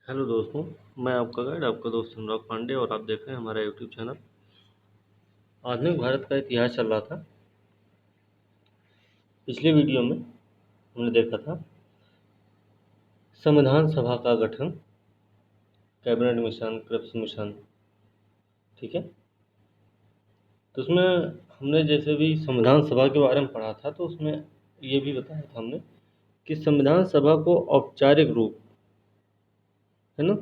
Hello दोस्तों, मैं आपका गाइड आपका दोस्त अनुराग पांडे और आप देख रहे हैं हमारा यूट्यूब चैनल। आधुनिक भारत का इतिहास चल रहा था। पिछले वीडियो में हमने देखा था संविधान सभा का गठन, कैबिनेट मिशन, क्रिप्स मिशन। ठीक है, तो उसमें हमने जैसे भी संविधान सभा के बारे में पढ़ा था, तो उसमें ये भी बताया था हमने कि संविधान सभा को औपचारिक रूप, है ना,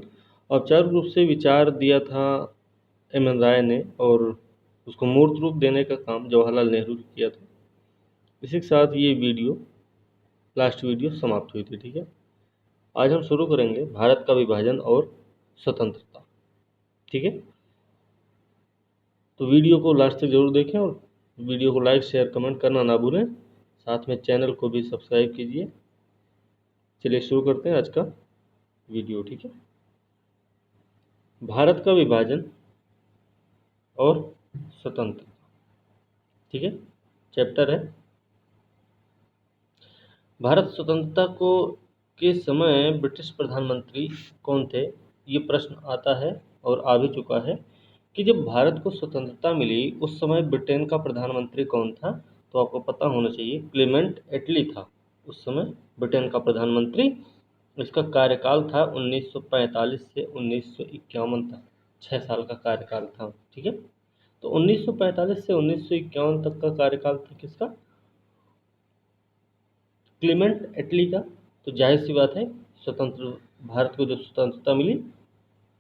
औपचारिक रूप से विचार दिया था एम एन राय ने, और उसको मूर्त रूप देने का काम जवाहरलाल नेहरू ने किया था। इसी के साथ ये वीडियो, लास्ट वीडियो समाप्त हुई थी। ठीक है, आज हम शुरू करेंगे भारत का विभाजन और स्वतंत्रता। ठीक है, तो वीडियो को लास्ट तक जरूर देखें और वीडियो को लाइक शेयर कमेंट करना ना भूलें। साथ में चैनल को भी सब्सक्राइब कीजिए। चलिए शुरू करते हैं आज का वीडियो। ठीक है, भारत का विभाजन और स्वतंत्रता। ठीक है, चैप्टर है भारत स्वतंत्रता को के समय ब्रिटिश प्रधानमंत्री कौन थे। ये प्रश्न आता है और आ भी चुका है कि जब भारत को स्वतंत्रता मिली उस समय ब्रिटेन का प्रधानमंत्री कौन था। तो आपको पता होना चाहिए, क्लेमेंट एटली था उस समय ब्रिटेन का प्रधानमंत्री। इसका कार्यकाल था 1945 से 1951 तक, 6 साल का कार्यकाल था। ठीक है, तो 1945 से 1951 तक का कार्यकाल था किसका? क्लीमेंट एटली का। तो जाहिर सी बात है, स्वतंत्र भारत को जब स्वतंत्रता मिली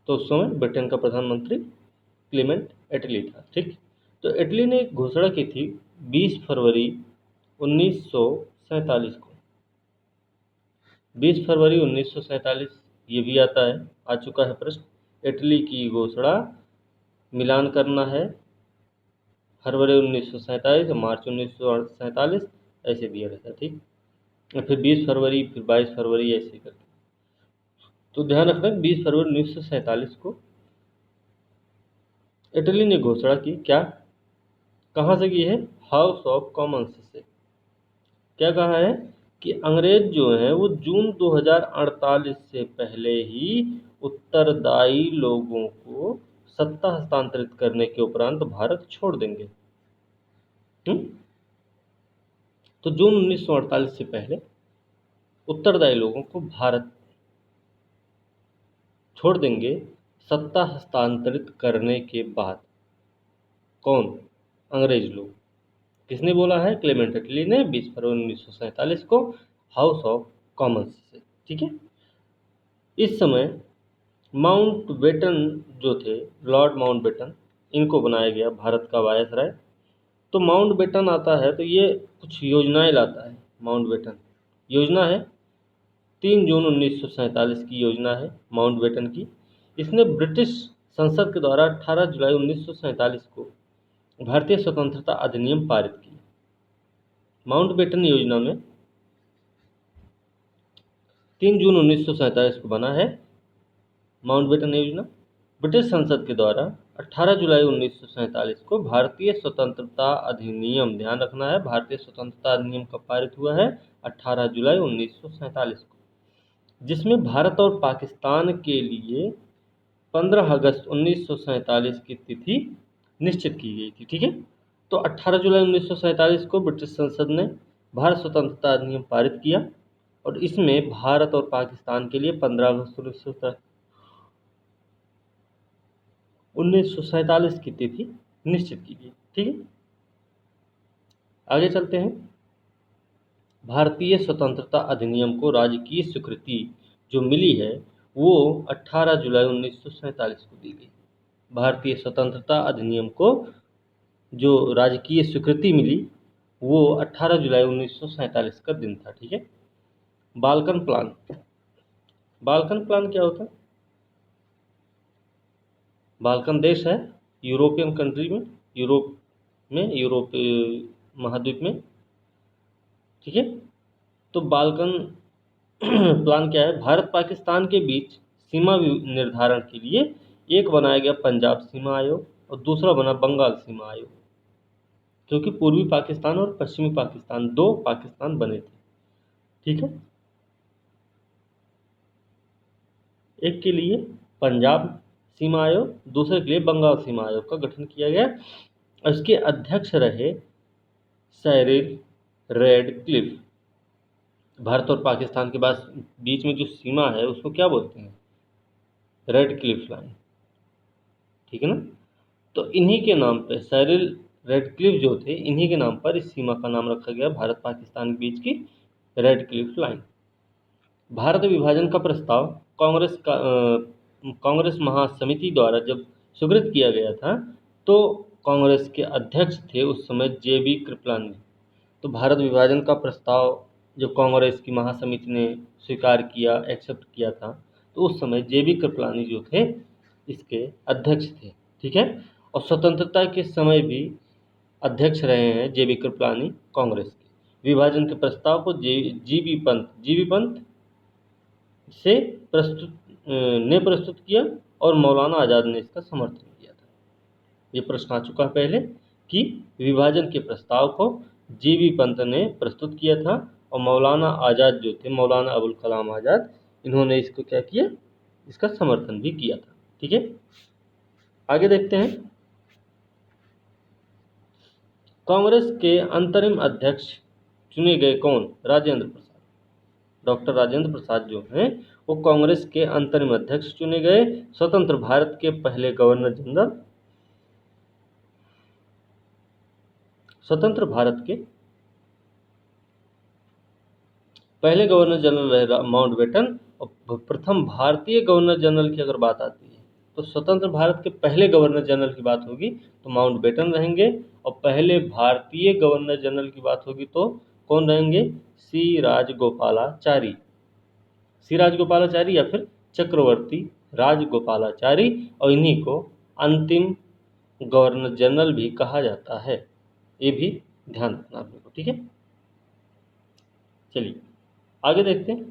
तो उस समय ब्रिटेन का प्रधानमंत्री क्लीमेंट एटली था। ठीक, तो एटली ने एक घोषणा की थी 20 फरवरी 1947 को। 20 फरवरी 1947, ये भी आता है, आ चुका है प्रश्न। इटली की घोषणा मिलान करना है फरवरी 1947 या मार्च 1947, ऐसे दिया रहता है। ठीक, और फिर 20 फरवरी, फिर 22 फरवरी, ऐसे करके। तो ध्यान रखना, 20 फरवरी 1947 को इटली ने घोषणा की। क्या, कहाँ से की है? हाउस ऑफ कॉमन्स से। क्या कहा है कि अंग्रेज जो हैं वो जून 2048 से पहले ही उत्तरदायी लोगों को सत्ता हस्तांतरित करने के उपरांत भारत छोड़ देंगे। तो जून 1948 से पहले उत्तरदायी लोगों को भारत छोड़ देंगे सत्ता हस्तांतरित करने के बाद। कौन? अंग्रेज लोग। किसने बोला है? क्लेमेंट एटली ने 20 फरवरी 1947 को हाउस ऑफ कॉमन्स से। ठीक है, इस समय माउंटबेटन जो थे, लॉर्ड माउंटबेटन, इनको बनाया गया भारत का वायसराय। तो माउंटबेटन आता है तो ये कुछ योजनाएं लाता है। माउंटबेटन योजना है 3 जून 1947 की योजना है माउंटबेटन की। इसने ब्रिटिश संसद के द्वारा 18 जुलाई 1947 को भारतीय स्वतंत्रता अधिनियम पारित किया। माउंटबेटन योजना में 3 जून 1947 को बना है माउंटबेटन योजना। ब्रिटिश संसद के द्वारा 18 जुलाई 1947 को भारतीय स्वतंत्रता अधिनियम, ध्यान रखना है, भारतीय स्वतंत्रता अधिनियम कब पारित हुआ है? 18 जुलाई 1947 को, जिसमें भारत और पाकिस्तान के लिए 15 अगस्त 1947 की तिथि निश्चित की गई थी। ठीक है, तो 18 जुलाई 1947 को ब्रिटिश संसद ने भारत स्वतंत्रता अधिनियम पारित किया और इसमें भारत और पाकिस्तान के लिए 15 अगस्त 1947 की तिथि निश्चित की गई। ठीक है, आगे चलते हैं। भारतीय स्वतंत्रता अधिनियम को राजकीय स्वीकृति जो मिली है वो 18 जुलाई 1947 को दी गई। भारतीय स्वतंत्रता अधिनियम को जो राजकीय स्वीकृति मिली वो 18 जुलाई 1947 का दिन था। ठीक है, बाल्कन प्लान। बाल्कन प्लान क्या होता है? बाल्कन देश है यूरोपियन कंट्री में, यूरोप महाद्वीप में। ठीक है, तो बाल्कन प्लान क्या है? भारत पाकिस्तान के बीच सीमा निर्धारण के लिए एक बनाया गया पंजाब सीमा आयोग और दूसरा बना बंगाल सीमा आयोग, क्योंकि पूर्वी पाकिस्तान और पश्चिमी पाकिस्तान, दो पाकिस्तान बने थे। ठीक है, एक के लिए पंजाब सीमा आयोग, दूसरे के लिए बंगाल सीमा आयोग का गठन किया गया। इसके अध्यक्ष रहे साइरिल रेडक्लिफ। भारत और पाकिस्तान के बीच में जो सीमा है उसको क्या बोलते हैं? रेडक्लिफ लाइन, ठीक है ना। तो इन्हीं के नाम पे साइरिल रेडक्लिफ जो थे, इन्हीं के नाम पर इस सीमा का नाम रखा गया, भारत पाकिस्तान के बीच की रेडक्लिफ लाइन। भारत विभाजन का प्रस्ताव कांग्रेस महासमिति द्वारा जब स्वीकृत किया गया था, तो कांग्रेस के अध्यक्ष थे उस समय जे.बी. कृपलानी। तो भारत विभाजन का प्रस्ताव जो कांग्रेस की महासमिति ने स्वीकार किया, एक्सेप्ट किया था, तो उस समय जे.बी. कृपलानी जो थे इसके अध्यक्ष थे, ठीक है। और स्वतंत्रता के समय भी अध्यक्ष रहे हैं जे.बी. कृपलानी कांग्रेस के। विभाजन के प्रस्ताव को जी बी पंत से प्रस्तुत किया और मौलाना आज़ाद ने इसका समर्थन किया था। ये प्रश्न आ चुका है पहले कि विभाजन के प्रस्ताव को जी.बी. पंत ने प्रस्तुत किया था और मौलाना आज़ाद जो थे, मौलाना अबुल कलाम आज़ाद, इन्होंने इसको क्या किया? इसका समर्थन भी किया था, ठीक है। आगे देखते हैं। कांग्रेस के अंतरिम अध्यक्ष चुने गए कौन? राजेंद्र प्रसाद। डॉक्टर राजेंद्र प्रसाद जो हैं वो कांग्रेस के अंतरिम अध्यक्ष चुने गए। स्वतंत्र भारत के पहले गवर्नर जनरल, स्वतंत्र भारत के पहले गवर्नर जनरल रहे माउंटबेटन। और प्रथम भारतीय गवर्नर जनरल की अगर बात आती है तो स्वतंत्र भारत के पहले गवर्नर जनरल की बात होगी तो माउंटबेटन रहेंगे, और पहले भारतीय गवर्नर जनरल की बात होगी तो कौन रहेंगे? सी राजगोपालाचारी। सी राजगोपालाचारी या फिर चक्रवर्ती राजगोपालाचारी, और इन्हीं को अंतिम गवर्नर जनरल भी कहा जाता है। ये भी ध्यान रखना आप लोगों को, ठीक है। चलिए आगे देखते हैं।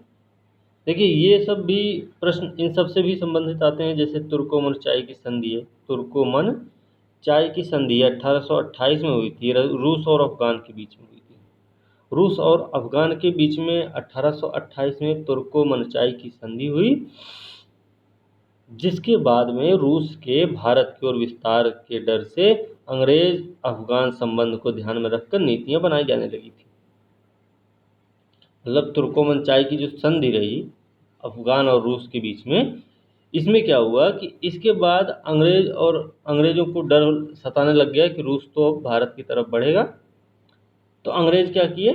देखिए ये सब भी प्रश्न इन सब से भी संबंधित आते हैं, जैसे तुर्कोमन चाय की संधि है। तुर्कोमन चाय की संधि 1828 में हुई थी, रूस और अफगान के बीच में हुई थी। रूस और अफगान के बीच में 1828 में तुर्कोमन चाय की संधि हुई, जिसके बाद में रूस के भारत की ओर विस्तार के डर से अंग्रेज अफगान संबंध को ध्यान में रखकर नीतियां बनाई जाने लगी थी। मतलब तुर्कोमन चाय की जो संधि रही अफगान और रूस के बीच में, इसमें क्या हुआ कि इसके बाद अंग्रेजों को डर सताने लग गया कि रूस तो अब भारत की तरफ बढ़ेगा। तो अंग्रेज क्या किए?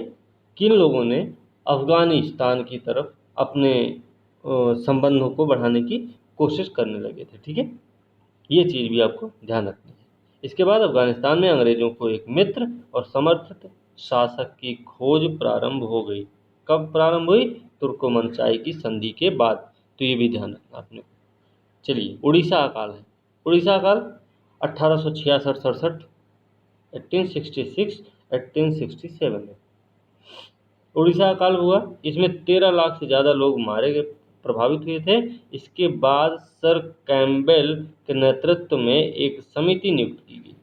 किन लोगों ने अफगानिस्तान की तरफ अपने संबंधों को बढ़ाने की कोशिश करने लगे थे, ठीक है। ये चीज़ भी आपको ध्यान रखनी है। इसके बाद अफगानिस्तान में अंग्रेजों को एक मित्र और समर्थित शासक की खोज प्रारंभ हो गई। कब प्रारंभ हुई? तुर्कोमन चाय की संधि के बाद। तो ये भी ध्यान रखना आपने। चलिए उड़ीसा अकाल है। उड़ीसा अकाल 1866-67, 1866, 1867 में उड़ीसा अकाल हुआ। इसमें 13 लाख से ज़्यादा लोग मारे गए, प्रभावित हुए थे। इसके बाद सर कैम्पबेल के नेतृत्व में एक समिति नियुक्त की गई।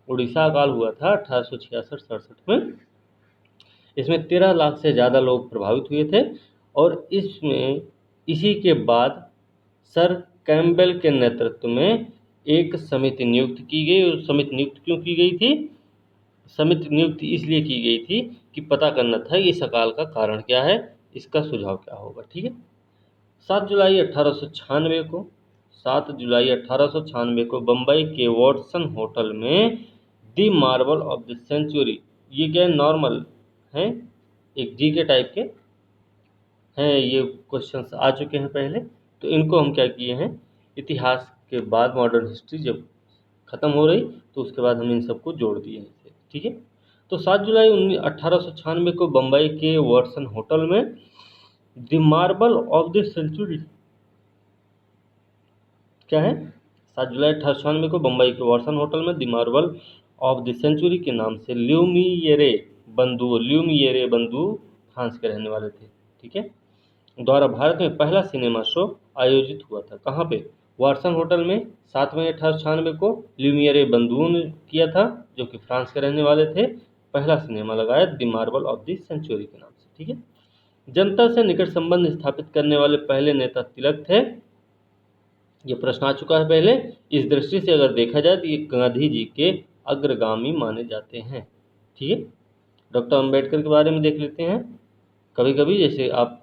उड़ीसा अकाल हुआ था 1866-67 में। इसमें 13 लाख से ज़्यादा लोग प्रभावित हुए थे, और इसी के बाद सर कैम्पबेल के नेतृत्व में एक समिति नियुक्त की गई। और समिति नियुक्त क्यों की गई थी? समिति नियुक्त इसलिए की गई थी कि पता करना था इस अकाल का कारण क्या है, इसका सुझाव क्या होगा, ठीक है। 7 जुलाई 1896 को बम्बई के वॉटसन होटल में दी मार्बल ऑफ द सेंचुरी, ये क्या नॉर्मल हैं, एक जी के टाइप के हैं, ये क्वेश्चंस आ चुके हैं पहले, तो इनको हम क्या किए हैं, इतिहास के बाद मॉडर्न हिस्ट्री जब ख़त्म हो रही तो उसके बाद हम इन सबको जोड़ दिए हैं इसे, ठीक है। तो 7 जुलाई 1896 को बम्बई के वॉटसन होटल में the marble of the century क्या है? 7 जुलाई 1896 को बम्बई के वॉटसन होटल में the marble of the century के नाम से ल्यूमियरे बंधु फ्रांस के रहने वाले थे, ठीक है, द्वारा भारत में पहला सिनेमा शो आयोजित हुआ था। कहाँ पे? वाटसन होटल में 7 मई 1896 को ल्यूमियरे बंधुओं ने किया था, जो कि फ्रांस के रहने वाले थे। पहला सिनेमा लगाया the marble of the century के नाम से, ठीक है। जनता से निकट संबंध स्थापित करने वाले पहले नेता तिलक थे। ये प्रश्न आ चुका है पहले। इस दृष्टि से अगर देखा जाए तो ये गांधी जी के अग्रगामी माने जाते हैं। ठीक है, डॉक्टर अंबेडकर के बारे में देख लेते हैं। कभी कभी जैसे आप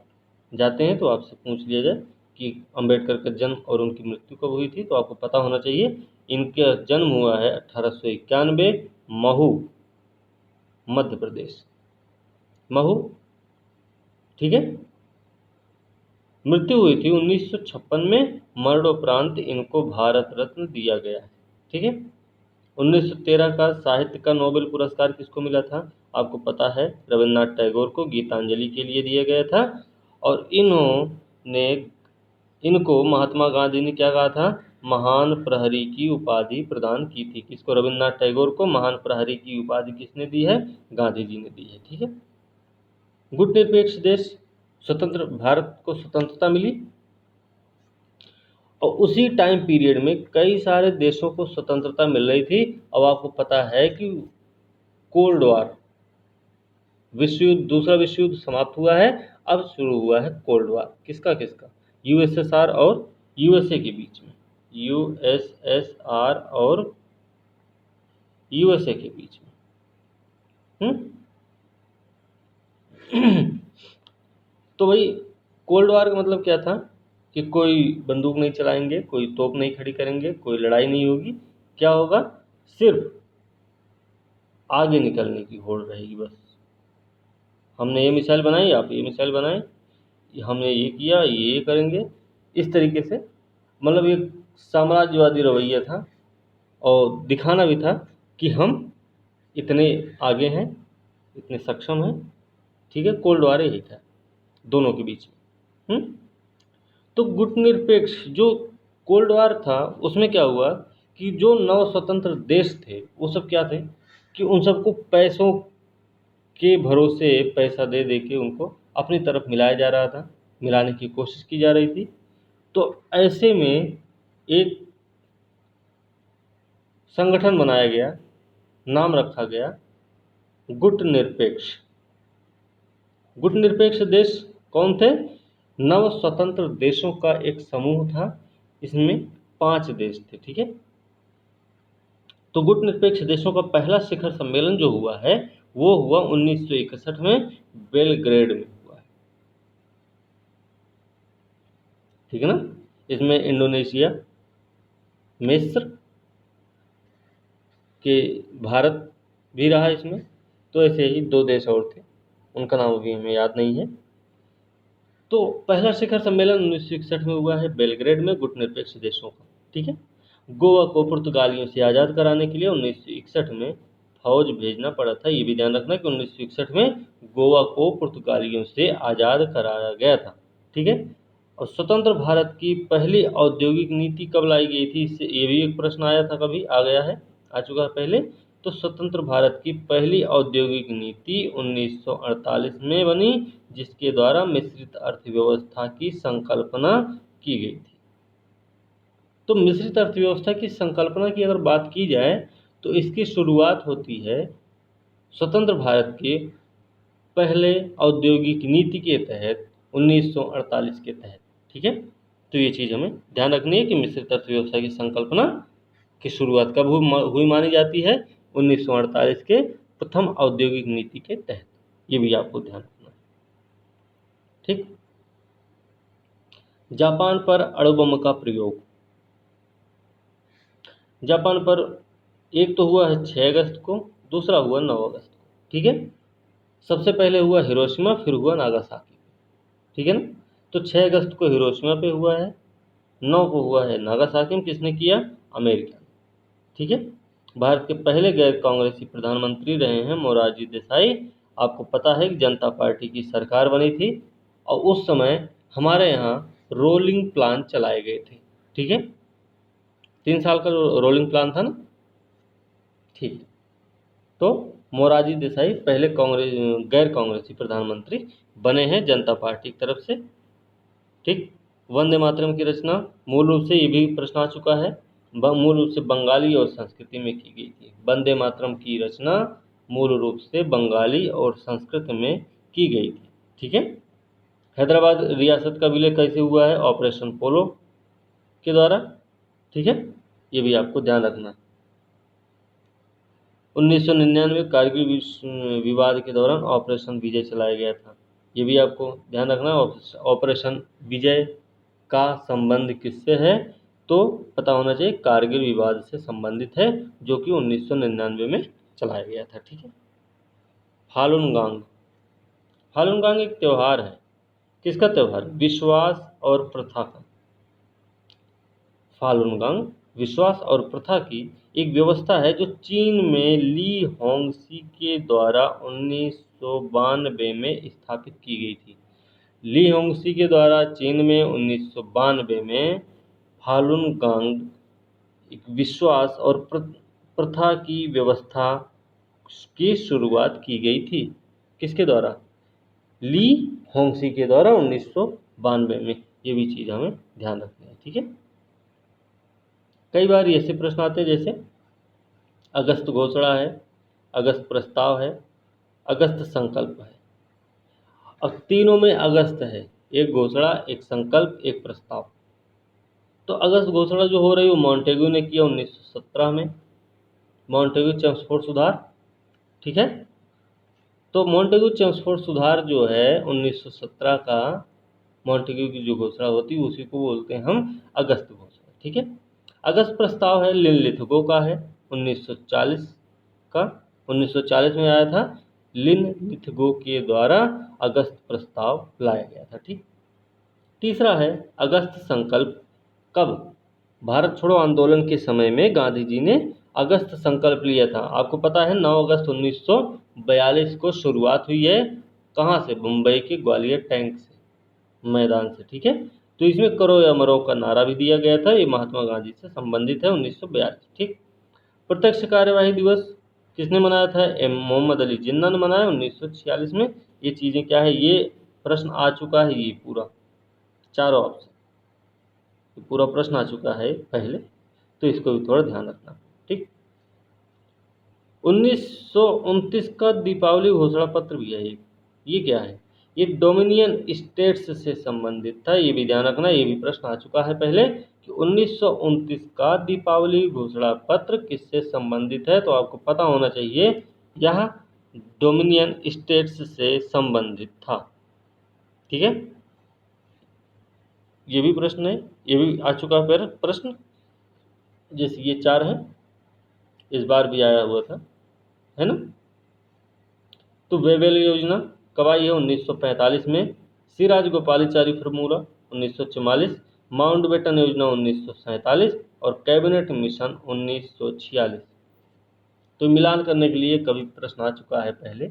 जाते हैं तो आपसे पूछ लिया जाए कि अंबेडकर का जन्म और उनकी मृत्यु कब हुई थी, तो आपको पता होना चाहिए। इनका जन्म हुआ है 1891, महू, मध्य प्रदेश, महू। ठीक है, मृत्यु हुई थी 1956 में। मरणोपरांत इनको भारत रत्न दिया गया है। ठीक है, 1913 का साहित्य का नोबेल पुरस्कार किसको मिला था? आपको पता है, रविन्द्रनाथ टैगोर को गीतांजलि के लिए दिया गया था। और इन्होंने इनको महात्मा गांधी ने क्या कहा था? महान प्रहरी की उपाधि प्रदान की थी। किसको? रविन्द्रनाथ टैगोर को महान प्रहरी की उपाधि किसने दी है? गांधी जी ने दी है। ठीक है, गुटनिरपेक्ष देश, स्वतंत्र भारत को स्वतंत्रता मिली और उसी टाइम पीरियड में कई सारे देशों को स्वतंत्रता मिल रही थी। अब आपको पता है कि कोल्ड वॉर, विश्व युद्ध, दूसरा विश्व युद्ध समाप्त हुआ है, अब शुरू हुआ है कोल्ड वॉर। किसका किसका? यूएसएसआर और यूएसए के बीच में, यूएसएसआर और यूएसए के बीच में। तो भाई, कोल्ड वॉर का मतलब क्या था? कि कोई बंदूक नहीं चलाएंगे, कोई तोप नहीं खड़ी करेंगे, कोई लड़ाई नहीं होगी। क्या होगा? सिर्फ आगे निकलने की होड़ रहेगी बस। हमने ये मिसाइल बनाई, आप ये मिसाइल बनाएं, हमने ये किया, ये करेंगे, इस तरीके से। मतलब एक साम्राज्यवादी रवैया था और दिखाना भी था कि हम इतने आगे हैं, इतने सक्षम हैं। ठीक है, कोल्ड वॉर यही था दोनों के बीच में। तो गुटनिरपेक्ष जो कोल्ड वॉर था, उसमें क्या हुआ कि जो नव स्वतंत्र देश थे वो सब क्या थे कि उन सबको पैसों के भरोसे पैसा दे दे के उनको अपनी तरफ मिलाया जा रहा था, मिलाने की कोशिश की जा रही थी। तो ऐसे में एक संगठन बनाया गया, नाम रखा गया गुटनिरपेक्ष। गुटनिरपेक्ष देश कौन थे? नव स्वतंत्र देशों का एक समूह था। इसमें 5 देश थे। ठीक है, तो गुटनिरपेक्ष देशों का पहला शिखर सम्मेलन जो हुआ है वो हुआ 1961 में बेलग्रेड में हुआ है। ठीक है ना, इसमें इंडोनेशिया, मिस्र के, भारत भी रहा इसमें। तो ऐसे ही 2 देश और थे, उनका नाम अभी हमें याद नहीं है। तो पहला शिखर सम्मेलन 1961 में हुआ है बेलग्रेड में गुटनिरपेक्ष देशों का। ठीक है, गोवा को पुर्तगालियों से आज़ाद कराने के लिए 1961 में फौज भेजना पड़ा था। ये भी ध्यान रखना कि 1961 में गोवा को पुर्तगालियों से आज़ाद कराया गया था। ठीक है, और स्वतंत्र भारत की पहली औद्योगिक नीति कब लाई गई थी? इससे ये भी एक प्रश्न आया था, कभी आ गया है, आ चुका है पहले। तो स्वतंत्र भारत की पहली औद्योगिक नीति 1948 में बनी, जिसके द्वारा मिश्रित अर्थव्यवस्था की संकल्पना की गई थी। तो मिश्रित अर्थव्यवस्था की संकल्पना की अगर बात की जाए तो इसकी शुरुआत होती है स्वतंत्र भारत के पहले औद्योगिक नीति के तहत 1948 के तहत। ठीक है, तो ये चीज़ हमें ध्यान रखनी है कि मिश्रित अर्थव्यवस्था की संकल्पना की शुरुआत कब हुई मानी जाती है? 1948 के प्रथम औद्योगिक नीति के तहत। ये भी आपको ध्यान रखना है। ठीक, जापान पर अणुबम का प्रयोग। जापान पर एक तो हुआ है 6 अगस्त को, दूसरा हुआ 9 अगस्त को। ठीक है, सबसे पहले हुआ हिरोशिमा, फिर हुआ नागासाकी। ठीक है ना, तो 6 अगस्त को हिरोशिमा पे हुआ है, 9 को हुआ है नागासाकी में। किसने किया? अमेरिका ने। ठीक है, भारत के पहले गैर कांग्रेसी प्रधानमंत्री रहे हैं मोरारजी देसाई। आपको पता है कि जनता पार्टी की सरकार बनी थी और उस समय हमारे यहाँ रोलिंग प्लान चलाए गए थे। ठीक है, 3 साल का रोलिंग प्लान था ना। ठीक, तो मोरारजी देसाई पहले गैर कांग्रेसी प्रधानमंत्री बने हैं जनता पार्टी की तरफ से। ठीक, वंदे मातरम की रचना मूल रूप से, ये भी प्रश्न आ चुका है, मूल रूप से बंगाली और संस्कृति में की गई थी। वंदे मातरम की रचना मूल रूप से बंगाली और संस्कृत में की गई थी। ठीक है, हैदराबाद रियासत का विलय कैसे हुआ है? ऑपरेशन पोलो के द्वारा, ठीक है, ये भी आपको ध्यान रखना है। 1999 कारगिल विवाद के दौरान ऑपरेशन विजय चलाया गया था, ये भी आपको ध्यान रखना है। ऑपरेशन विजय का संबंध किससे है, तो पता होना चाहिए कारगिल विवाद से संबंधित है, जो कि 1999 में चलाया गया था, ठीक है। फालुन गांग, फालुन गांग एक त्यौहार है, किसका त्यौहार, विश्वास और प्रथा का। फालुन गांग विश्वास और प्रथा की एक व्यवस्था है जो चीन में ली होंगसी के द्वारा 1992 में स्थापित की गई थी। ली होंगसी के द्वारा चीन में 1992 में फालुन गांग एक विश्वास और प्रथा की व्यवस्था की शुरुआत की गई थी, किसके द्वारा, ली होंगसी के द्वारा 1992 में। ये भी चीज़ हमें ध्यान रखनी है, ठीक है। कई बार ऐसे प्रश्न आते हैं जैसे अगस्त घोषणा है, अगस्त प्रस्ताव है, अगस्त संकल्प है। अब तीनों में अगस्त है, एक घोषणा, एक संकल्प, एक प्रस्ताव। तो अगस्त घोषणा जो हो रही है वो मॉन्टेग्यू ने किया 1917 में, मॉन्टेग्यू चेम्सफोर्ड सुधार, ठीक है। तो मॉन्टेग्यू चेम्सफोर्ड सुधार जो है 1917 का, मॉन्टेग्यू की जो घोषणा होती है उसी को बोलते हैं हम अगस्त घोषणा, ठीक है। अगस्त प्रस्ताव है लिनलिथगो का है 1940 का, 1940 में आया था, लिनलिथगो के द्वारा अगस्त प्रस्ताव लाया गया था, ठीक। तीसरा है अगस्त संकल्प, कब, भारत छोड़ो आंदोलन के समय में गांधी जी ने अगस्त संकल्प लिया था। आपको पता है 9 अगस्त 1942 को शुरुआत हुई है, कहाँ से, मुंबई के ग्वालियर टैंक से, मैदान से, ठीक है। तो इसमें करो या मरो का नारा भी दिया गया था, ये महात्मा गांधी से संबंधित है 1942, ठीक। प्रत्यक्ष कार्यवाही दिवस किसने मनाया था, मोहम्मद अली जिन्ना ने मनाया 1946 में। ये चीज़ें क्या है, ये प्रश्न आ चुका है, ये पूरा चारों ऑप्शन, पूरा प्रश्न आ चुका है पहले, तो इसको भी थोड़ा ध्यान रखना, ठीक। 1929 का दीपावली घोषणा पत्र भी है ये क्या है, ये डोमिनियन स्टेट्स से संबंधित था, ये भी ध्यान रखना, ये भी प्रश्न आ चुका है पहले कि 1929 का दीपावली घोषणा पत्र किससे संबंधित है, तो आपको पता होना चाहिए यह डोमिनियन स्टेट्स से संबंधित था, ठीक है। ये भी प्रश्न है, ये भी आ चुका है प्रश्न, जैसे ये 4 है, इस बार भी आया हुआ था, है ना। तो वेवेल योजना कब आई है, 1945 में। सी राजगोपालाचारी फार्मूला 1944, माउंटबेटन योजना 1947 और कैबिनेट मिशन 1946। तो मिलान करने के लिए कभी प्रश्न आ चुका है पहले,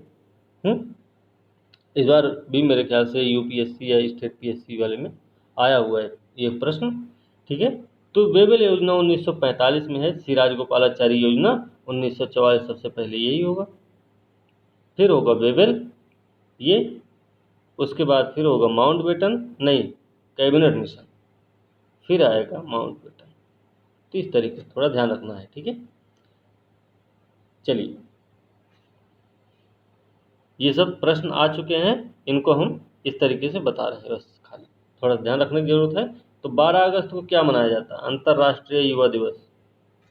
इस बार भी मेरे ख्याल से यूपीएससी या स्टेट पीएससी वाले में आया हुआ है ये प्रश्न, ठीक है। तो वेवेल योजना 1945 में है, सी राजगोपालाचारी योजना 1944, सबसे पहले यही होगा, फिर होगा वेवेल ये, उसके बाद फिर होगा माउंटबेटन, नहीं कैबिनेट मिशन, फिर आएगा माउंटबेटन। तो इस तरीके से थोड़ा ध्यान रखना है, ठीक है। चलिए, ये सब प्रश्न आ चुके हैं, इनको हम इस तरीके से बता रहे हैं, बस खाली थोड़ा ध्यान रखने की जरूरत है। तो 12 अगस्त को क्या मनाया जाता है, अंतर्राष्ट्रीय युवा दिवस,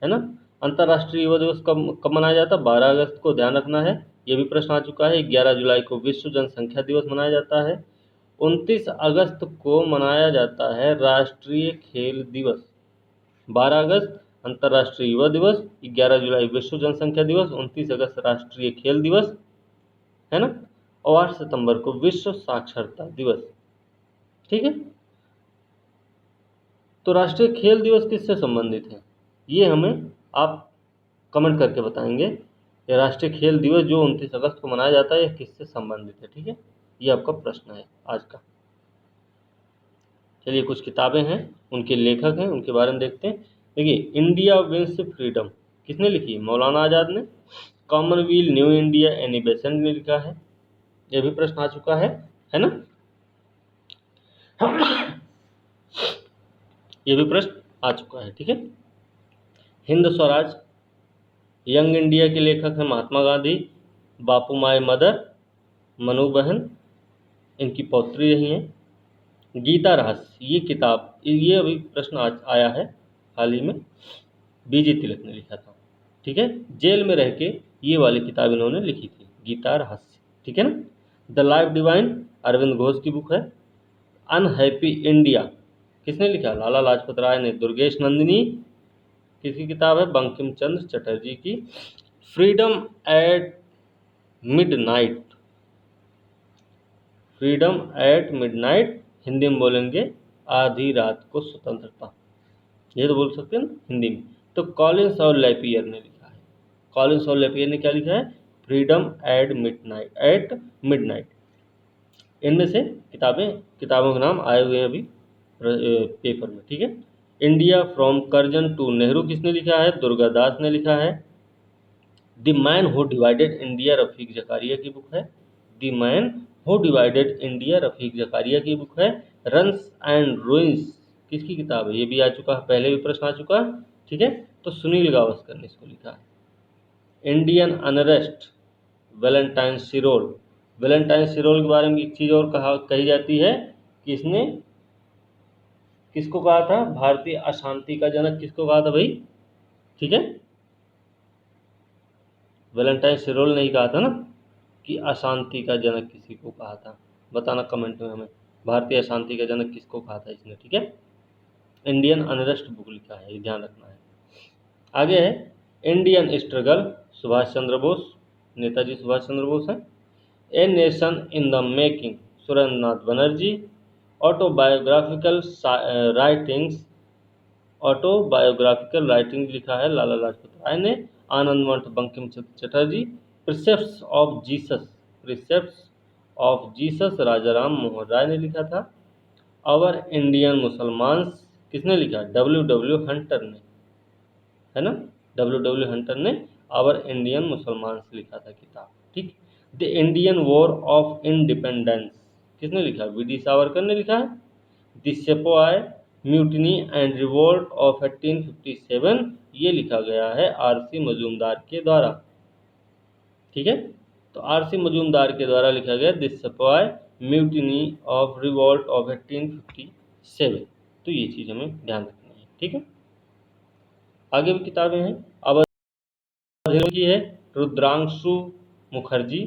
है ना। अंतर्राष्ट्रीय युवा दिवस कब कब मनाया जाता है, 12 अगस्त को, ध्यान रखना है। ये भी प्रश्न आ चुका है। 11 जुलाई को विश्व जनसंख्या दिवस मनाया जाता है। 29 अगस्त को मनाया जाता है राष्ट्रीय खेल दिवस। 12 अगस्त अंतर्राष्ट्रीय युवा दिवस, 11 जुलाई विश्व जनसंख्या दिवस, 29 अगस्त राष्ट्रीय खेल दिवस, है ना, और 8 सितंबर को विश्व साक्षरता दिवस, ठीक है। तो राष्ट्रीय खेल दिवस किससे संबंधित है, ये हमें आप कमेंट करके बताएंगे। ये राष्ट्रीय खेल दिवस जो 29 अगस्त को मनाया जाता है, यह किससे संबंधित है, ठीक है। ये आपका प्रश्न है आज का। चलिए, कुछ किताबें हैं, उनके लेखक हैं, उनके बारे में देखते हैं। देखिए, इंडिया विंस फ्रीडम किसने लिखी, मौलाना आज़ाद ने। Commonwealth new India Annie Besant ने लिखा है, यह भी प्रश्न आ चुका है ना। ये भी प्रश्न आ चुका है, ठीक है। हिंद स्वराज, यंग इंडिया के लेखक हैं महात्मा गांधी। बापू माई मदर, मनु बहन इनकी पौत्री रही हैं। गीता रहस्य, ये किताब ये अभी प्रश्न आया है हाल ही में, बीजी तिलक ने लिखा था। ठीक है, जेल में रह के ये वाली किताब इन्होंने लिखी थी, गीता रहस्य। ठीक है ना। The life divine Aurobindo Ghosh की बुक है। अनहैप्पी इंडिया किसने लिखा? लाला लाजपत राय ने। दुर्गेश नंदिनी किसकी किताब है? बंकिम चंद्र चटर्जी की। Freedom at midnight, freedom at midnight Hindi में बोलेंगे आधी रात को स्वतंत्रता, ये तो बोल सकते हैं ना हिंदी में। तो कॉलिंस और लेपियर ने लिखा है। कॉलिंस और लेपियर ने क्या लिखा है? Freedom at midnight, at midnight. इनमें से किताबों के नाम आए हुए हैं अभी पेपर में। ठीक है। India from Curzon to Nehru किसने लिखा है? दुर्गादास ने लिखा है। The man who divided India Rafiq Zakaria की बुक है। The man who divided India Rafiq Zakaria की बुक है। रन्स एंड रूइंस किसकी किताब है? ये भी आ चुका है, पहले भी प्रश्न आ चुका है। ठीक है, तो सुनील गावस्कर ने इसको लिखा है। इंडियन अनरेस्ट वैलेंटाइन सिरोल, वैलेंटाइन सिरोल के बारे में एक चीज़ और कही जाती है कि इसने किसको कहा था? भारतीय अशांति का जनक किसको कहा था भाई? ठीक है, वैलेंटाइन सिरोल ने ही कहा था ना कि अशांति का जनक किसी को कहा था। बताना कमेंट में हमें, भारतीय अशांति का जनक किसको कहा था इसने। ठीक है, इंडियन अनरेस्ट बुक लिखा है, ये ध्यान रखना है। आगे है इंडियन स्ट्रगल, सुभाष चंद्र बोस, नेताजी सुभाष चंद्र बोस हैं। A nation in the making, Surendranath Banerjee. Autobiographical writings, autobiographical writing लिखा है लाला लाजपत राय ने। Anandmath Bankim Chandra Chatterjee. Precepts of Jesus, precepts of Jesus Raja Ram Mohan Roy ने लिखा था। आवर इंडियन मुसलमान्स किसने लिखा? डब्ल्यू डब्ल्यू हंटर ने, है ना, डब्ल्यू डब्ल्यू हंटर ने आवर इंडियन मुसलमान्स लिखा था किताब। ठीक। The Indian war of independence किसने लिखा? वी डी सावरकर ने लिखा है। The सेपोई mutiny and revolt of 1857 ये लिखा गया है आरसी मजूमदार के द्वारा। ठीक है, तो आरसी मजूमदार के द्वारा लिखा गया the सेपोई mutiny of revolt of 1857। तो ये चीज़ हमें ध्यान रखनी है। ठीक है, आगे भी किताबें हैं। अवध की है रुद्रांशु मुखर्जी,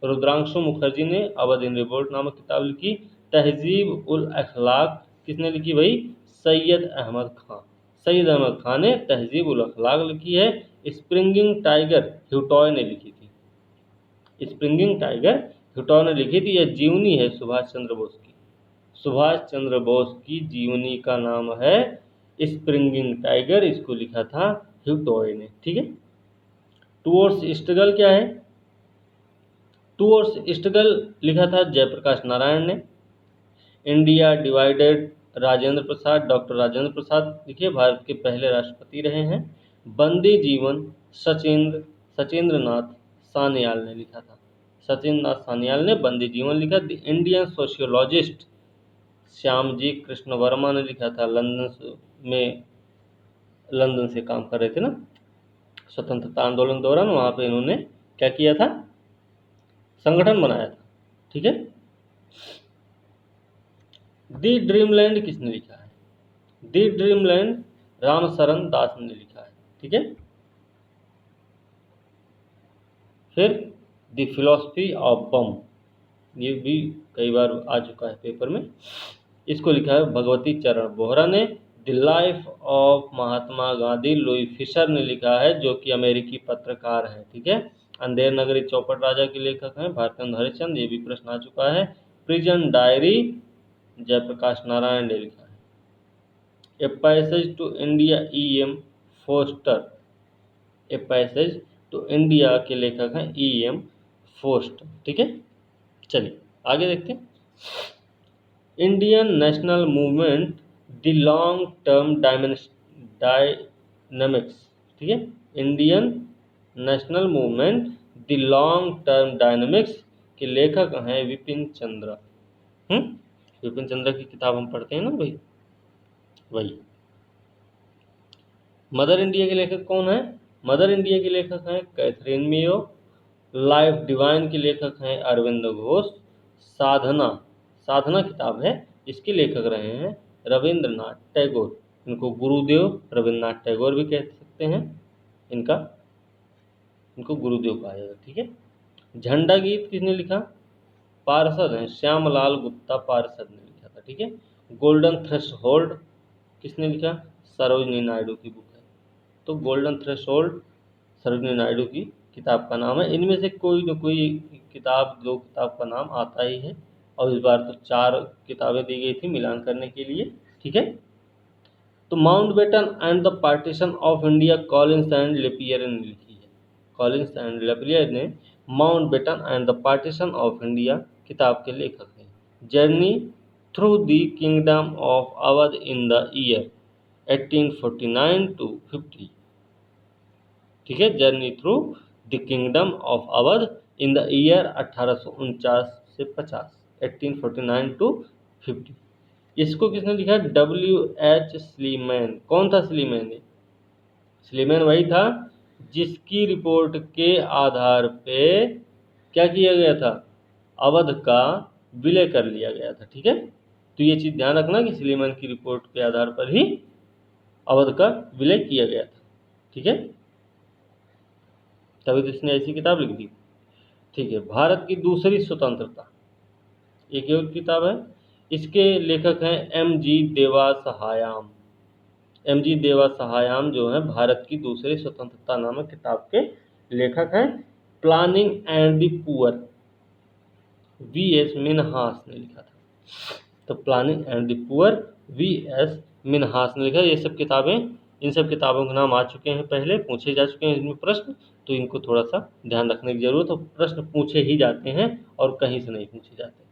रुद्रांशु मुखर्जी ने अवध इन रिवोल्ट नामक किताब लिखी। तहजीब उल अखलाक किसने लिखी भाई? सैयद अहमद खान, सैयद अहमद खान ने तहजीब उल अखलाक लिखी है। स्प्रिंगिंग टाइगर ह्यूटॉय ने लिखी थी, स्प्रिंगिंग टाइगर ह्यूटॉय ने लिखी थी। यह जीवनी है सुभाष चंद्र बोस की, सुभाष चंद्र बोस की जीवनी का नाम है स्प्रिंगिंग टाइगर, इसको लिखा था ह्यूटॉय ने। ठीक है, टूवर्ड्स स्ट्रगल क्या है? टूवर्ड्स स्ट्रगल लिखा था जयप्रकाश नारायण ने। India divided Rajendra Prasad, doctor Rajendra Prasad देखिए भारत के पहले राष्ट्रपति रहे हैं। बंदी जीवन सचिंद्र नाथ सान्याल ने लिखा था, सचिंद्र नाथ सान्याल ने बंदी जीवन लिखा। The Indian sociologist Shyamji Krishna Verma ने लिखा था, लंदन से काम कर रहे थे ना स्वतंत्रता आंदोलन दौरान, वहाँ पे इन्होंने क्या किया था? संगठन बनाया था। ठीक है, दी ड्रीमलैंड किसने लिखा है? दी ड्रीमलैंड रामशरण दास ने लिखा है। ठीक है, फिर द फिलॉसफी ऑफ बम, ये भी कई बार आ चुका है पेपर में, इसको लिखा है भगवती चरण बोहरा ने। The life of Mahatma Gandhi Louis Fischer ने लिखा है, जो कि अमेरिकी पत्रकार हैं। ठीक है, अंधेर नगरी चौपट राजा के लेखक हैं भारतेंद्र हरिश्चंद्र, ये भी प्रश्न आ चुका है। प्रिजन डायरी जयप्रकाश नारायण ने लिखा है। A passage to India E M Forster, a passage to India के लेखक हैं ई एम फोस्टर। ठीक है, चलिए आगे देखते हैं। Indian national movement the long term dynamics. ठीक है, Indian national movement the long term dynamics के लेखक हैं विपिन चंद्र। विपिन चंद्र की किताब हम पढ़ते हैं ना भाई, वही। मदर इंडिया के लेखक कौन है? मदर इंडिया के लेखक हैं कैथरीन मेयो। लाइफ डिवाइन के लेखक हैं अरविंद घोष। साधना, साधना किताब है, इसके लेखक रहे हैं रविंद्रनाथ टैगोर। इनको गुरुदेव रविंद्रनाथ टैगोर भी कह सकते हैं, इनको गुरुदेव कहा जाएगा। ठीक है। झंडा गीत किसने लिखा? पार्षद हैं, श्यामलाल गुप्ता पार्षद ने लिखा था। ठीक है। गोल्डन थ्रेशोल्ड किसने लिखा? सरोजिनी नायडू की बुक है। तो गोल्डन थ्रेशोल्ड सरोजिनी नायडू की किताब का नाम है। इनमें से कोई न कोई किताब, दो किताब का नाम आता ही है, और इस बार तो 4 किताबें दी गई थी मिलान करने के लिए। ठीक है। तो Mountbatten and the partition of India Collins and Lapierre ने लिखी है। कॉलिंस एंड लेपियर ने Mountbatten and the partition of India किताब के लेखक हैं। Journey through the kingdom of Awadh in the year 1849 to 50। ठीक है। Journey through the kingdom of Awadh in the year 1849 से 50, 1849 to 50। इसको किसने लिखा? W.H. स्लीमैन। कौन था स्लीमैन? स्लीमैन वही था जिसकी रिपोर्ट के आधार पे क्या किया गया था? अवध का विलय कर लिया गया था। ठीक है। तो ये चीज़ ध्यान रखना कि स्लीमैन की रिपोर्ट के आधार पर ही अवध का विलय किया गया था। ठीक है। तभी तो इसने ऐसी किताब लिख दी। ठीक है। भारत की दूसरी स्वतंत्रता, एक और किताब है। इसके लेखक हैं M.G. देवा सहायाम। M.G. देवा सहायाम जो है भारत की दूसरी स्वतंत्रता नामक किताब के लेखक हैं। Planning and the poor V.S. Minhas ने लिखा था। तो planning and the poor V.S. Minhas ने लिखा। ये सब किताबें, इन सब किताबों के नाम आ चुके हैं, पहले पूछे जा चुके हैं इनमें प्रश्न, तो इनको थोड़ा सा ध्यान रखने की जरूरत है। प्रश्न पूछे ही जाते हैं और कहीं से नहीं पूछे जाते,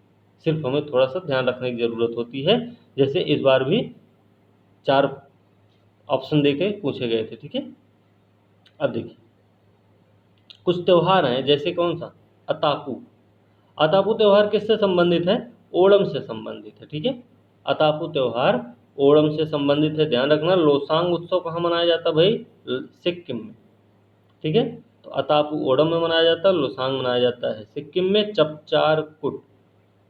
सिर्फ हमें थोड़ा सा ध्यान रखने की ज़रूरत होती है। जैसे इस बार भी 4 ऑप्शन देके पूछे गए थे। ठीक है। अब देखिए कुछ त्यौहार हैं, जैसे कौन सा? अतापू। अतापू त्यौहार किससे संबंधित है? ओणम से संबंधित है। ठीक है। अतापू त्यौहार ओणम से संबंधित है, ध्यान रखना। लोसांग उत्सव कहाँ मनाया जाता भाई? सिक्किम में। ठीक है। तो अतापू ओणम में मनाया जाता है, लोसांग मनाया जाता है सिक्किम में।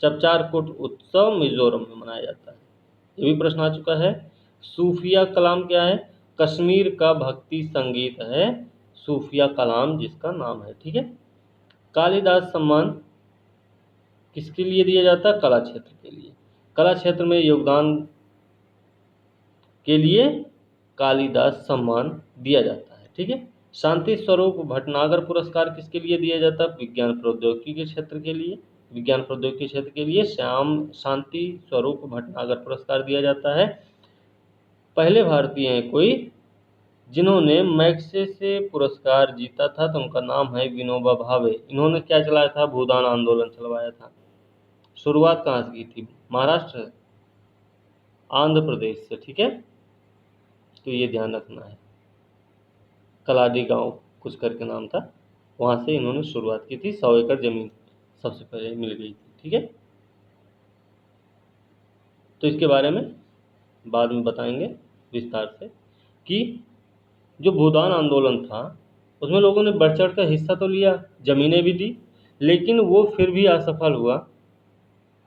चपचारकुट उत्सव मिजोरम में मनाया जाता है। ये भी प्रश्न आ चुका है। सूफिया कलाम क्या है? कश्मीर का भक्ति संगीत है सूफिया कलाम, जिसका नाम है। ठीक है। कालिदास सम्मान किसके लिए दिया जाता है? कला क्षेत्र के लिए। कला क्षेत्र में योगदान के लिए कालिदास सम्मान दिया जाता है। ठीक है। शांति स्वरूप भटनागर पुरस्कार किसके लिए दिया जाता है? विज्ञान प्रौद्योगिकी के क्षेत्र के लिए। विज्ञान प्रौद्योगिकी क्षेत्र के लिए शांति स्वरूप भटनागर पुरस्कार दिया जाता है। पहले भारतीय हैं कोई जिन्होंने मैग्सेसे पुरस्कार जीता था, तो उनका नाम है विनोबा भावे। इन्होंने क्या चलाया था? भूदान आंदोलन चलवाया था। शुरुआत कहाँ से की थी? महाराष्ट्र, आंध्र प्रदेश से। ठीक है। तो ये ध्यान रखना है। कलाडी गांव कुछ करके नाम था, वहाँ से इन्होंने शुरुआत की थी। 100 एकड़ जमीन सबसे पहले मिल गई थी। ठीक है। तो इसके बारे में बाद में बताएंगे विस्तार से कि जो भूदान आंदोलन था उसमें लोगों ने बढ़ चढ़ कर हिस्सा तो लिया, जमीनें भी दी, लेकिन वो फिर भी असफल हुआ।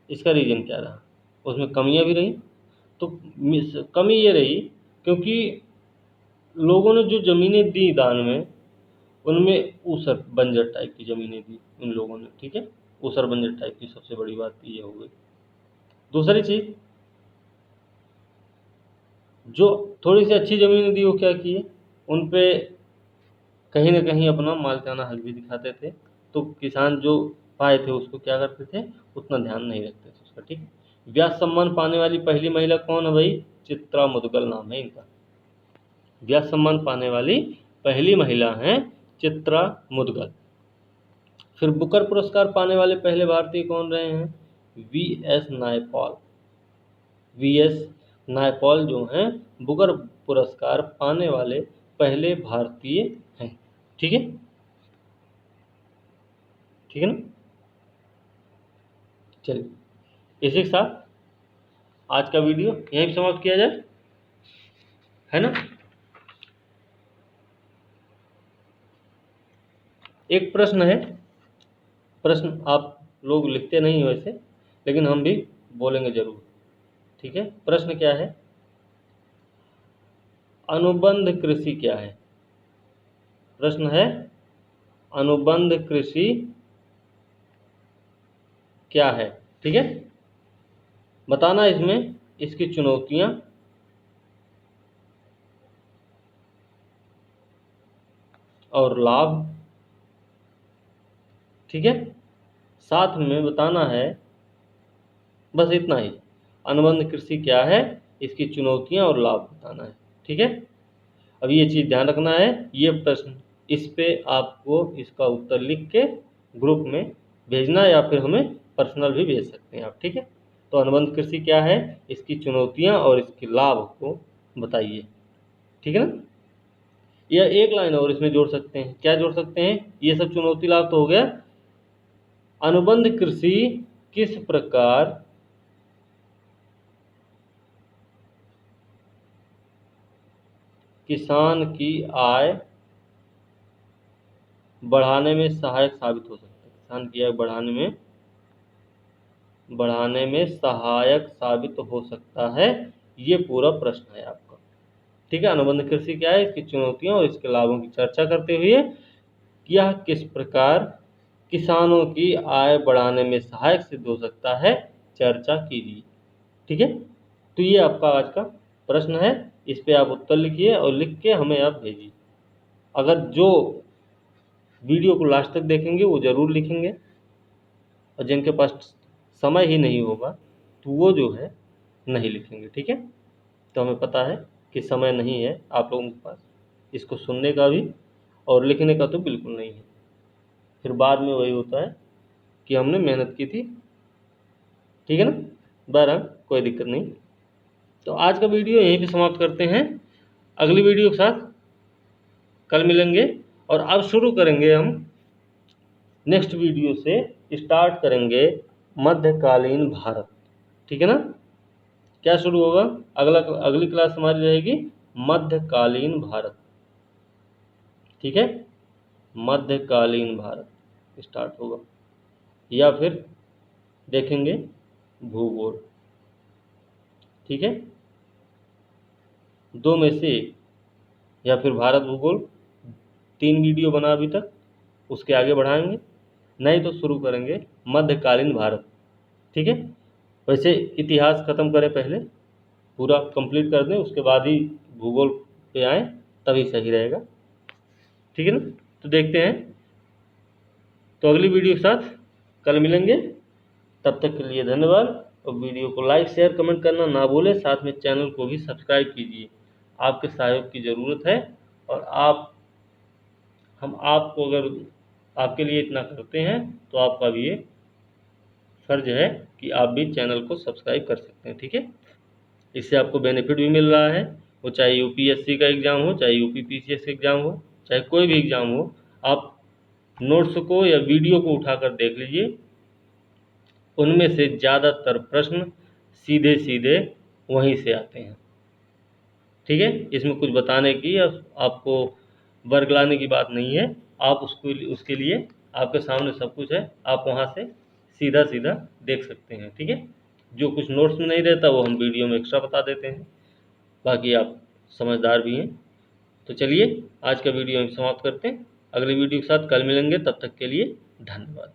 इसका रीज़न क्या रहा? उसमें कमियां भी रही। तो कमी ये रही क्योंकि लोगों ने जो ज़मीनें दी दान में, उनमें ऊसर बंजर टाइप की ज़मीनें दी उन लोगों ने। ठीक है। ऊसर बंजर टाइप की सबसे बड़ी बात ये हो गई। दूसरी चीज़, जो थोड़ी सी अच्छी ज़मीनें दी वो क्या किए? उन पे कहीं ना कहीं अपना मालिकाना हक भी दिखाते थे। तो किसान जो पाए थे उसको क्या करते थे? उतना ध्यान नहीं रखते थे उसका। ठीक। व्यास सम्मान पाने वाली पहली महिला कौन है भाई? चित्रा मुदगल नाम है इनका। व्यास सम्मान पाने वाली पहली महिला हैं चित्रा मुदगल। फिर बुकर पुरस्कार पाने वाले पहले भारतीय कौन रहे हैं? V.S. नायपॉल। V.S. नायपॉल जो हैं बुकर पुरस्कार पाने वाले पहले भारतीय हैं। ठीक है। ठीक है ना। चलिए, इसी के साथ आज का वीडियो यहीं पे समाप्त किया जाए, है ना। एक प्रश्न है, प्रश्न आप लोग लिखते नहीं हो वैसे, लेकिन हम भी बोलेंगे जरूर। ठीक है। प्रश्न क्या है? अनुबंध कृषि क्या है? प्रश्न है अनुबंध कृषि क्या है? ठीक है, बताना इसमें इसकी चुनौतियां और लाभ। ठीक है, साथ में बताना है, बस इतना ही, अनुबंध कृषि क्या है, इसकी चुनौतियां और लाभ बताना है। ठीक है, अब ये चीज़ ध्यान रखना है, ये प्रश्न इस पे आपको इसका उत्तर लिख के ग्रुप में भेजना या फिर हमें पर्सनल भी भेज सकते हैं आप। ठीक है, तो अनुबंध कृषि क्या है, इसकी चुनौतियां और इसके लाभ को बताइए। ठीक है ना, या एक लाइन और इसमें जोड़ सकते हैं, क्या जोड़ सकते हैं? ये सब चुनौती लाभ तो हो गया। अनुबंध कृषि किस प्रकार किसान की आय बढ़ाने में सहायक साबित हो सकता है? किसान की आय बढ़ाने में सहायक साबित हो सकता है, ये पूरा प्रश्न है आपका। ठीक है, अनुबंध कृषि क्या है, इसकी चुनौतियां और इसके लाभों की चर्चा करते हुए यह किस प्रकार किसानों की आय बढ़ाने में सहायक सिद्ध हो सकता है, चर्चा कीजिए। ठीक है, तो ये आपका आज का प्रश्न है, इस पे आप उत्तर लिखिए और लिख के हमें आप भेजिए। अगर जो वीडियो को लास्ट तक देखेंगे वो ज़रूर लिखेंगे, और जिनके पास समय ही नहीं होगा तो वो जो है नहीं लिखेंगे। ठीक है, तो हमें पता है कि समय नहीं है आप लोगों के पास इसको सुनने का भी, और लिखने का तो बिल्कुल नहीं है। फिर बाद में वही होता है कि हमने मेहनत की थी। ठीक है ना, बहरहाल कोई दिक्कत नहीं। तो आज का वीडियो यहीं पे समाप्त करते हैं, अगली वीडियो के साथ कल मिलेंगे। और अब शुरू करेंगे हम नेक्स्ट वीडियो से, स्टार्ट करेंगे मध्यकालीन भारत। ठीक है ना, क्या शुरू होगा? अगली क्लास हमारी रहेगी मध्यकालीन भारत। ठीक है, मध्यकालीन भारत स्टार्ट होगा, या फिर देखेंगे भूगोल। ठीक है, दो में से एक, या फिर भारत भूगोल। 3 वीडियो बना अभी तक, उसके आगे बढ़ाएंगे, नहीं तो शुरू करेंगे मध्यकालीन भारत। ठीक है, वैसे इतिहास ख़त्म करें पहले, पूरा कंप्लीट कर दें, उसके बाद ही भूगोल पे आएँ, तभी सही रहेगा। ठीक है ना, तो देखते हैं, तो अगली वीडियो के साथ कल मिलेंगे। तब तक के लिए धन्यवाद, और वीडियो को लाइक शेयर कमेंट करना ना भूलें, साथ में चैनल को भी सब्सक्राइब कीजिए। आपके सहयोग की ज़रूरत है, और हम आपको अगर आपके लिए इतना करते हैं तो आपका भी ये फर्ज है कि आप भी चैनल को सब्सक्राइब कर सकते हैं। ठीक है, इससे आपको बेनिफिट भी मिल रहा है, वो चाहे यूपीएससी का एग्ज़ाम हो, चाहे यूपीपीसीएस का एग्ज़ाम हो, चाहे कोई भी एग्ज़ाम हो, आप नोट्स को या वीडियो को उठाकर देख लीजिए, उनमें से ज़्यादातर प्रश्न सीधे सीधे वहीं से आते हैं। ठीक है, इसमें कुछ बताने की या आपको वर्गलाने की बात नहीं है, आप उसके लिए आपके सामने सब कुछ है, आप वहाँ से सीधा सीधा देख सकते हैं। ठीक है, जो कुछ नोट्स में नहीं रहता वो हम वीडियो में एक्स्ट्रा बता देते हैं, बाकी आप समझदार भी हैं। तो चलिए आज का वीडियो हम समाप्त करते हैं, अगले वीडियो के साथ कल मिलेंगे, तब तक के लिए धन्यवाद।